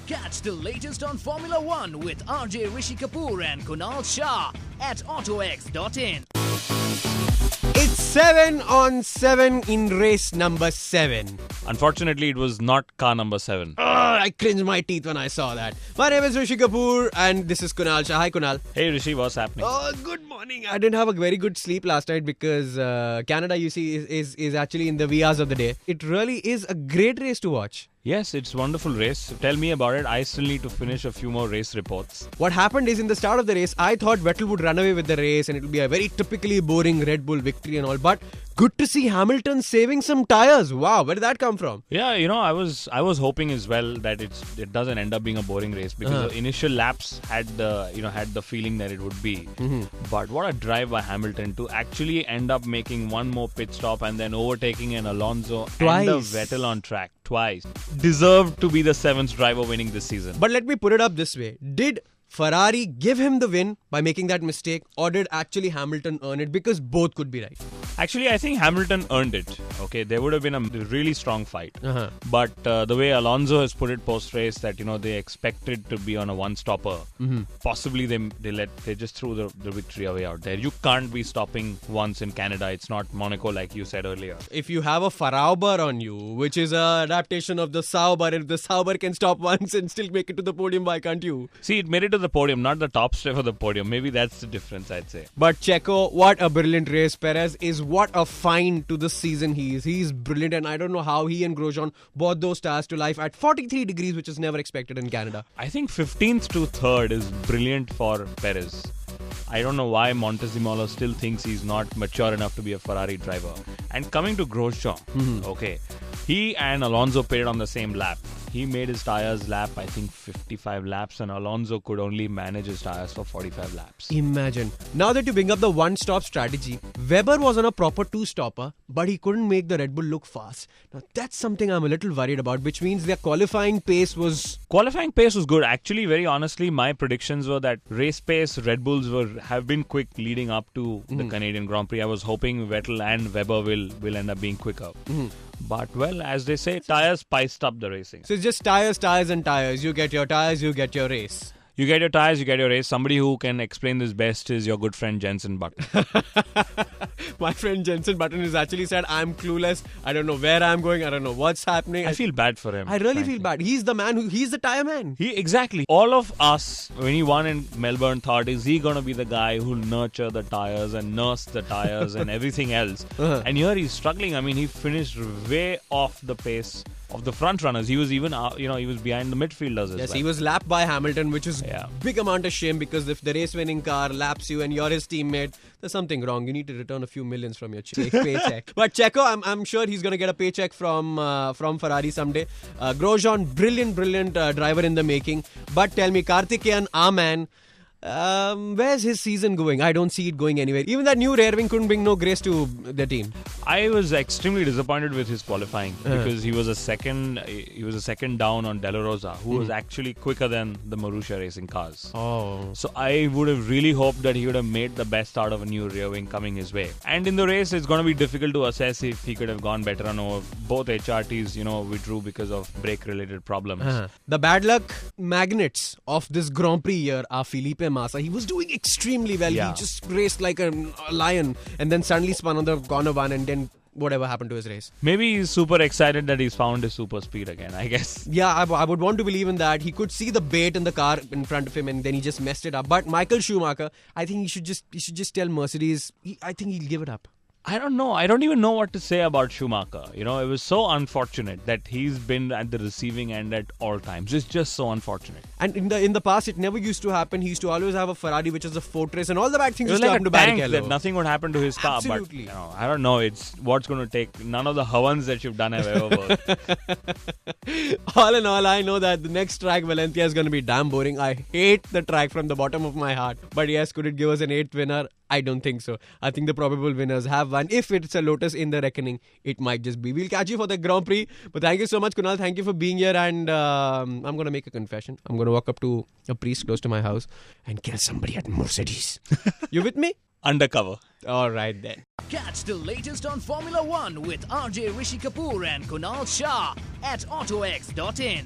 Catch the latest on Formula One with RJ Rishi Kapoor and Kunal Shah at autoX.in. It's 7 on 7 in race number 7. Unfortunately, it was not car number 7. I cringed my teeth when I saw that. My name is Rishi Kapoor and this is Kunal Shah. Hi Kunal. Hey Rishi, what's happening? Oh, good morning. I didn't have a very good sleep last night because Canada, you see, is actually in the wee hours of the day. It really is a great race to watch. Yes, it's a wonderful race. Tell me about it. I still need to finish a few more race reports. What happened is in the start of the race, I thought Vettel would run away with the race and it will be a very typically boring Red Bull victory and all. But good to see Hamilton saving some tires. Wow, where did that come from? Yeah, I was hoping as well that it doesn't end up being a boring race because the initial laps had the feeling that it would be. Mm-hmm. But what a drive by Hamilton to actually end up making one more pit stop and then overtaking an Alonso Twice. And a Vettel on track twice. Deserved to be the 7th driver winning this season. But let me put it up this way. Did Ferrari give him the win by making that mistake, or did actually Hamilton earn it? Because both could be right. Actually, I think Hamilton earned it. Okay, there would have been a really strong fight. But the way Alonso has put it post-race that, they expected to be on a one-stopper. Mm-hmm. Possibly they just threw the victory away out there. You can't be stopping once in Canada. It's not Monaco like you said earlier. If you have a Farauber on you, which is an adaptation of the Sauber, if the Sauber can stop once and still make it to the podium, why can't you? See, it made it to the podium, not the top step of the podium. Maybe that's the difference, I'd say. But Checo, what a brilliant race. Perez is what a find to this season he is. He's brilliant, and I don't know how he and Grosjean brought those tires to life at 43 degrees, which is never expected in Canada. I think 15th to 3rd is brilliant for Perez. I don't know why Montezemolo still thinks he's not mature enough to be a Ferrari driver. And coming to Grosjean, okay, he and Alonso pitted on the same lap. He made his tires lap, I think, 55 laps, and Alonso could only manage his tires for 45 laps. Imagine. Now that you bring up the one-stop strategy, Weber was on a proper two-stopper, but he couldn't make the Red Bull look fast. Now, that's something I'm a little worried about, which means their qualifying pace was... Qualifying pace was good. Actually, very honestly, my predictions were that race pace, Red Bulls have been quick leading up to the Canadian Grand Prix. I was hoping Vettel and Weber will end up being quicker. But, well, as they say, tires spiced up the racing. So it's just tires, and tires. You get your tires, you get your race. You get your tires, you get your race. Somebody who can explain this best is your good friend Jensen Button. My friend Jensen Button has actually said, I'm clueless. I don't know where I'm going. I don't know what's happening. I feel bad for him. I really feel bad. He's the man he's the tire man. Exactly. All of us, when he won in Melbourne, thought, is he going to be the guy who'll nurture the tires and nurse the tires and everything else? And here he's struggling. I mean, he finished way off the pace of the front runners. He was even, he was behind the midfielders as well. Yes, he was lapped by Hamilton, which is big amount of shame because if the race-winning car laps you and you're his teammate, there's something wrong. You need to return a few millions from your paycheck. But Checo, I'm sure he's going to get a paycheck from Ferrari someday. Grosjean, brilliant driver in the making. But tell me, Karthikeyan, our man, where's his season going? I don't see it going anywhere. Even that new rear wing couldn't bring no grace to the team. I was extremely disappointed with his qualifying because he was a second down on De La Rosa, who was actually quicker than the Marussia racing cars. Oh. So I would have really hoped that he would have made the best out of a new rear wing coming his way. And in the race, it's going to be difficult to assess if he could have gone better. No, both HRTs, withdrew because of brake-related problems. The bad luck magnets of this Grand Prix year are Felipe Massa. He was doing extremely well. Yeah. He just raced like a lion and then suddenly spun on the corner one and then whatever happened to his race. Maybe he's super excited that he's found his super speed again, I guess. Yeah, I would want to believe in that. He could see the bait in the car in front of him and then he just messed it up. But Michael Schumacher, I think he should just tell Mercedes, I think he'll give it up. I don't know. I don't even know what to say about Schumacher. It was so unfortunate that he's been at the receiving end at all times. It's just so unfortunate. And in the past, it never used to happen. He used to always have a Ferrari, which is a fortress, and all the bad things used to happen to Barrichello. That nothing would happen to his car. Absolutely. But I don't know. It's what's going to take. None of the Havans that you've done have ever worked. All in all, I know that the next track, Valencia, is going to be damn boring. I hate the track from the bottom of my heart. But yes, could it give us an 8th winner? I don't think so. I think the probable winners have won. If it's a Lotus in the reckoning, it might just be. We'll catch you for the Grand Prix. But thank you so much, Kunal. Thank you for being here. And I'm going to make a confession. I'm going to walk up to a priest close to my house and kill somebody at Mercedes. You with me? Undercover. All right then. Catch the latest on Formula One with RJ Rishi Kapoor and Kunal Shah at autoX.in.